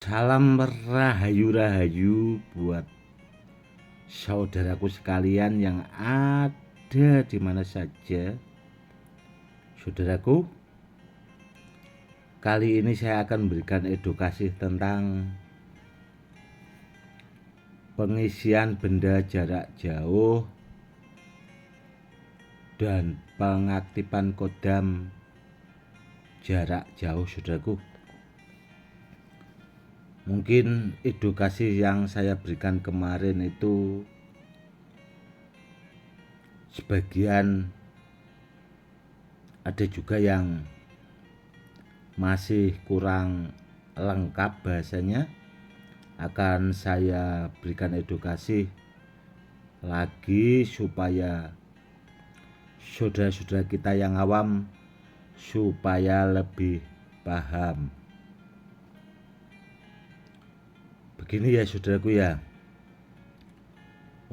Salam rahayu-rahayu buat saudaraku sekalian yang ada di mana saja. Saudaraku, kali ini saya akan memberikan edukasi tentang pengisian benda jarak jauh dan pengaktifan kodam jarak jauh, saudaraku. Mungkin edukasi yang saya berikan kemarin itu sebagian ada juga yang masih kurang lengkap bahasanya. Akan saya berikan edukasi lagi supaya saudara-saudara kita yang awam supaya lebih paham. Begini ya saudaraku ya,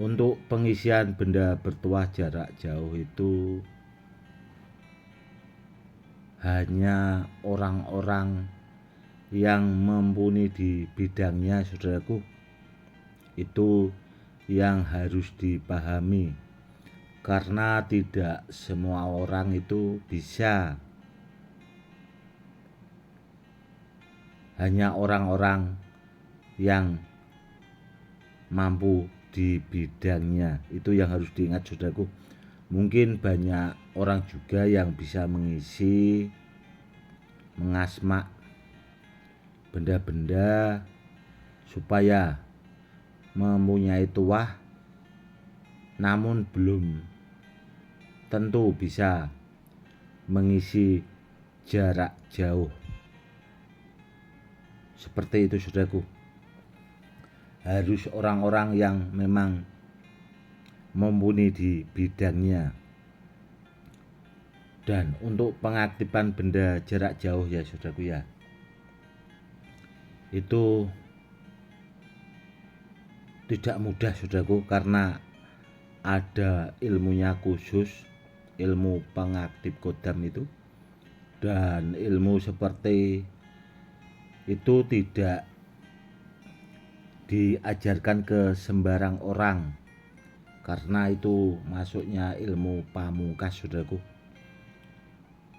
untuk pengisian benda bertuah jarak jauh itu hanya orang-orang yang mumpuni di bidangnya, saudaraku, itu yang harus dipahami, karena tidak semua orang itu bisa. Hanya orang-orang yang mampu di bidangnya itu yang harus diingat, saudaraku. Mungkin banyak orang juga yang bisa mengisi, mengasmak benda-benda supaya mempunyai tuah, namun belum tentu bisa mengisi jarak jauh. Seperti itu, saudaraku. Harus orang-orang yang memang mumpuni di bidangnya. Dan untuk pengaktifan benda jarak jauh ya saudaraku ya, itu tidak mudah, saudaraku, karena ada ilmunya khusus, ilmu pengaktif kodam itu. Dan ilmu seperti itu tidak diajarkan ke sembarang orang, karena itu masuknya ilmu pamungkas, saudaraku.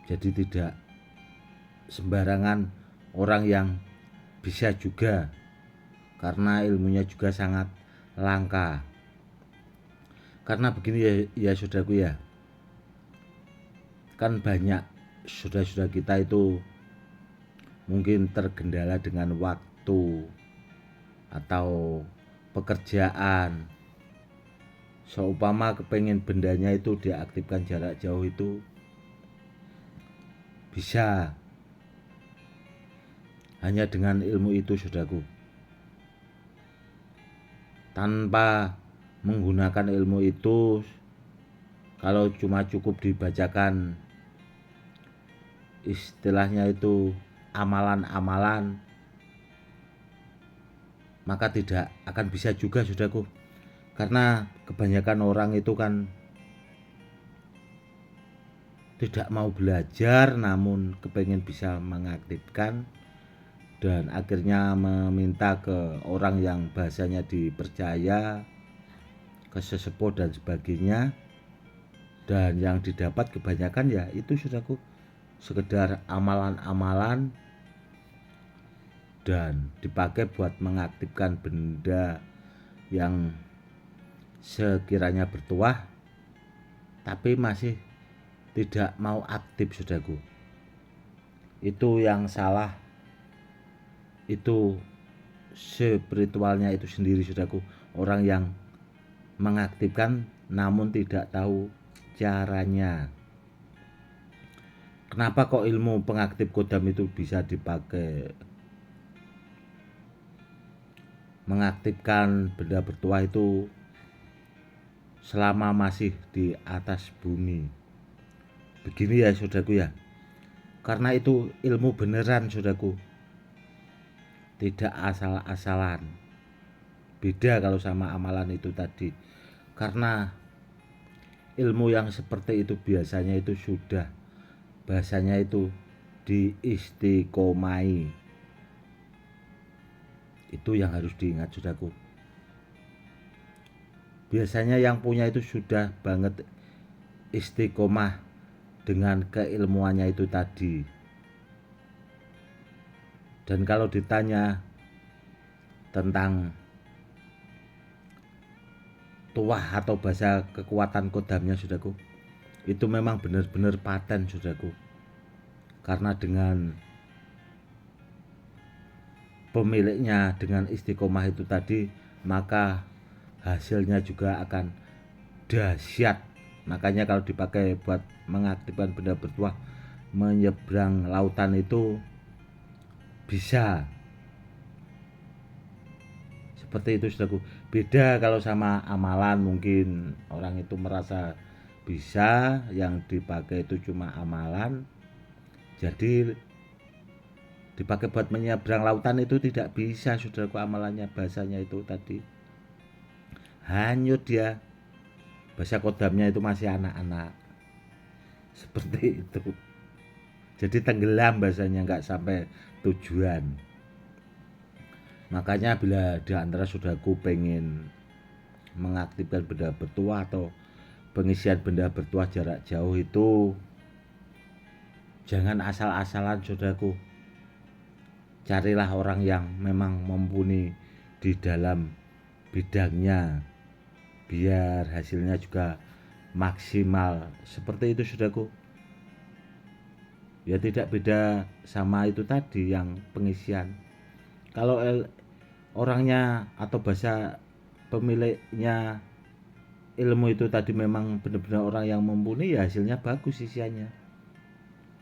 Jadi tidak sembarangan orang yang bisa juga, karena ilmunya juga sangat langka. Karena begini ya saudaraku ya, kan banyak saudara-saudara kita itu mungkin tergendala dengan waktu atau pekerjaan. Seumpama kepengen bendanya itu diaktifkan jarak jauh itu bisa hanya dengan ilmu itu, saudaraku. Tanpa menggunakan ilmu itu, kalau cuma cukup dibacakan istilahnya itu amalan-amalan, maka tidak akan bisa juga, saudaraku. Karena kebanyakan orang itu kan tidak mau belajar, namun kepengen bisa mengaktifkan, dan akhirnya meminta ke orang yang bahasanya dipercaya, ke sesepuh dan sebagainya. Dan yang didapat kebanyakan ya itu, saudaraku, sekedar amalan-amalan dan dipakai buat mengaktifkan benda yang sekiranya bertuah tapi masih tidak mau aktif, saudaraku. Itu yang salah, itu spiritualnya itu sendiri, saudaraku. Orang yang mengaktifkan namun tidak tahu caranya. Kenapa kok ilmu pengaktif kodam itu bisa dipakai mengaktifkan benda bertuah itu selama masih di atas bumi? Begini ya saudaraku ya, karena itu ilmu beneran, saudaraku, tidak asal-asalan. Beda kalau sama amalan itu tadi, karena ilmu yang seperti itu biasanya itu sudah bahasanya itu diistiqomai. Itu yang harus diingat saudaraku. Biasanya yang punya itu sudah banget istiqomah dengan keilmuannya itu tadi. Dan kalau ditanya tentang tuah atau bahasa kekuatan kodamnya saudaraku, itu memang benar-benar paten saudaraku. Karena dengan pemiliknya dengan istiqomah itu tadi, maka hasilnya juga akan dahsyat. Makanya kalau dipakai buat mengaktifkan benda bertuah menyeberang lautan itu bisa seperti itu saudaraku. Beda kalau sama amalan, mungkin orang itu merasa bisa, yang dipakai itu cuma amalan, jadi dipakai buat menyeberang lautan itu tidak bisa saudaraku. Amalannya, bahasanya itu tadi hanyut dia, bahasa kodamnya itu masih anak-anak seperti itu. Jadi tenggelam bahasanya, nggak sampai tujuan. Makanya bila di antara saudaraku pengen mengaktifkan benda bertuah atau pengisian benda bertuah jarak jauh itu, jangan asal-asalan saudaraku. Carilah orang yang memang mumpuni di dalam bidangnya, biar hasilnya juga maksimal. Seperti itu saudaraku. Ya tidak beda sama itu tadi yang pengisian. Kalau orangnya atau bahasa pemiliknya ilmu itu tadi memang benar-benar orang yang mumpuni, ya hasilnya bagus isiannya.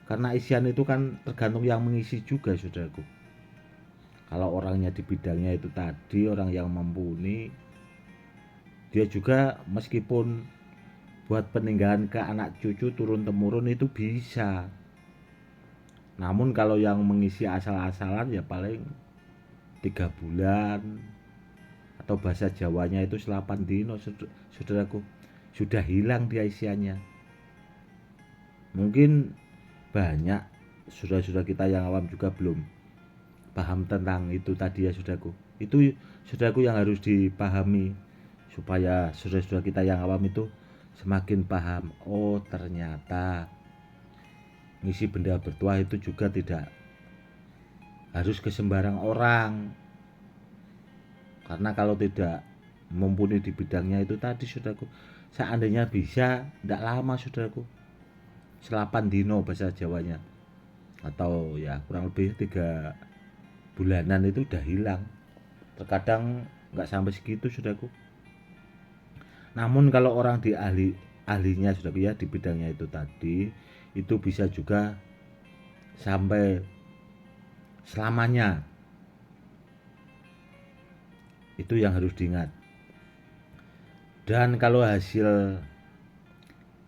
Karena isian itu kan tergantung yang mengisi juga saudaraku. Kalau orangnya di bidangnya itu tadi orang yang mumpuni, dia juga meskipun buat peninggalan ke anak cucu turun temurun itu bisa. Namun kalau yang mengisi asal-asalan ya paling 3 bulan, atau bahasa Jawanya itu 8 dino saudaraku, sudah hilang dia isiannya. Mungkin banyak saudara-saudara kita yang awam juga belum paham tentang itu tadi ya saudaraku. Itu saudaraku yang harus dipahami, supaya saudara-saudara kita yang awam itu semakin paham. Oh ternyata ngisi benda bertuah itu juga tidak harus ke sembarang orang. Karena kalau tidak mumpuni di bidangnya itu tadi saudaraku, seandainya bisa, tidak lama saudaraku, 8 dino bahasa Jawanya, atau ya kurang lebih 3 bulanan itu udah hilang. Terkadang nggak sampai segitu saudaraku. Namun kalau orang di ahlinya saudaraku ya, di bidangnya itu tadi, itu bisa juga sampai selamanya. Itu yang harus diingat. Dan kalau hasil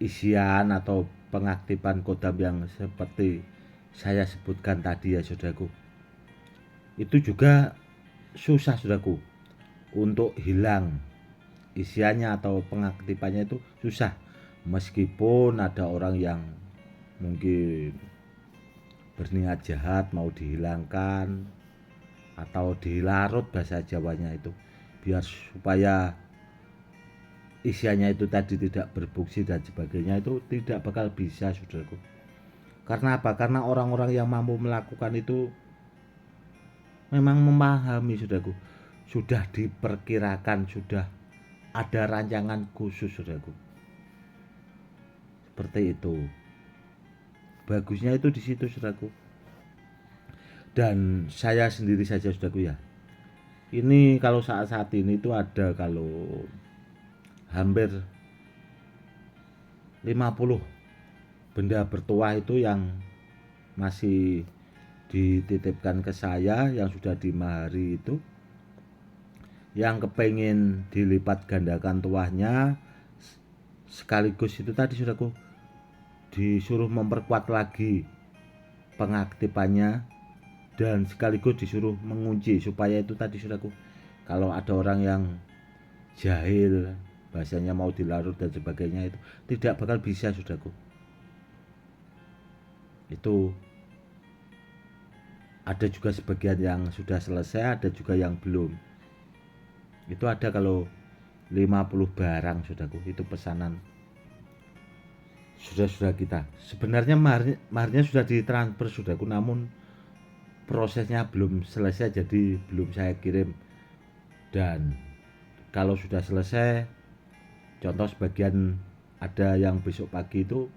isian atau pengaktifan kodam yang seperti saya sebutkan tadi ya saudaraku, itu juga susah saudaraku untuk hilang isiannya atau pengaktifannya, itu susah. Meskipun ada orang yang mungkin berniat jahat mau dihilangkan atau dilarut bahasa Jawanya itu, biar supaya isiannya itu tadi tidak berfungsi dan sebagainya, itu tidak bakal bisa saudaraku. Karena apa? Karena orang-orang yang mampu melakukan itu memang memahami saudaraku, sudah diperkirakan, sudah ada rancangan khusus saudaraku. Seperti itu. Bagusnya itu di situ saudaraku. Dan saya sendiri saja saudaraku ya, ini kalau saat-saat ini itu ada kalau hampir 50 benda bertuah itu yang masih dititipkan ke saya, yang sudah dimahari itu, yang kepengen dilipat gandakan tuahnya, sekaligus itu tadi saudaraku disuruh memperkuat lagi pengaktifannya, dan sekaligus disuruh mengunci supaya itu tadi saudaraku, kalau ada orang yang jahil bahasanya mau dilarut dan sebagainya, itu tidak bakal bisa saudaraku. Itu ada juga sebagian yang sudah selesai, ada juga yang belum. Itu ada kalau 50 barang saudaraku, itu pesanan sudah kita. Sebenarnya maharnya sudah ditransfer saudaraku, namun prosesnya belum selesai jadi belum saya kirim. Dan kalau sudah selesai, contoh sebagian ada yang besok pagi itu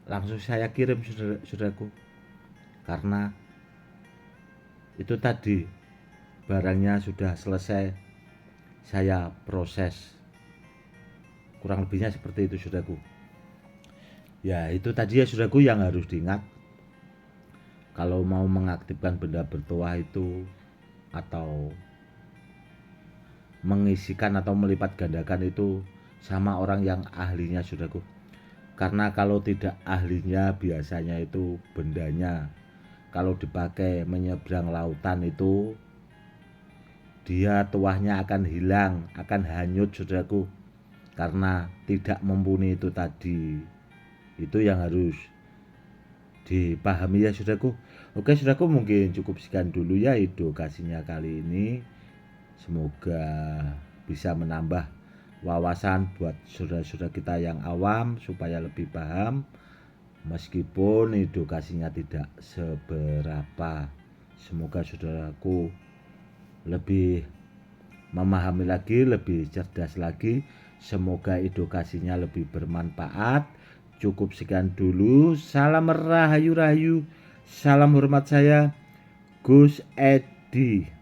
langsung saya kirim saudaraku, karena itu tadi barangnya sudah selesai saya proses, kurang lebihnya seperti itu saudaraku. Ya itu tadi ya saudaraku yang harus diingat kalau mau mengaktifkan benda bertuah itu, atau mengisikan atau melipat gandakan itu sama orang yang ahlinya saudaraku. Karena kalau tidak ahlinya biasanya itu bendanya kalau dipakai menyeberang lautan itu dia tuahnya akan hilang, akan hanyut saudaraku, karena tidak mumpuni itu tadi. Itu yang harus dipahami ya saudaraku. Oke saudaraku, mungkin cukup sekian dulu ya edukasinya kali ini. Semoga bisa menambah wawasan buat saudara-saudara kita yang awam supaya lebih paham, meskipun edukasinya tidak seberapa. Semoga saudaraku lebih memahami lagi, lebih cerdas lagi. Semoga edukasinya lebih bermanfaat. Cukup sekian dulu. Salam rahayu-rahayu. Salam hormat saya, Gus Edi.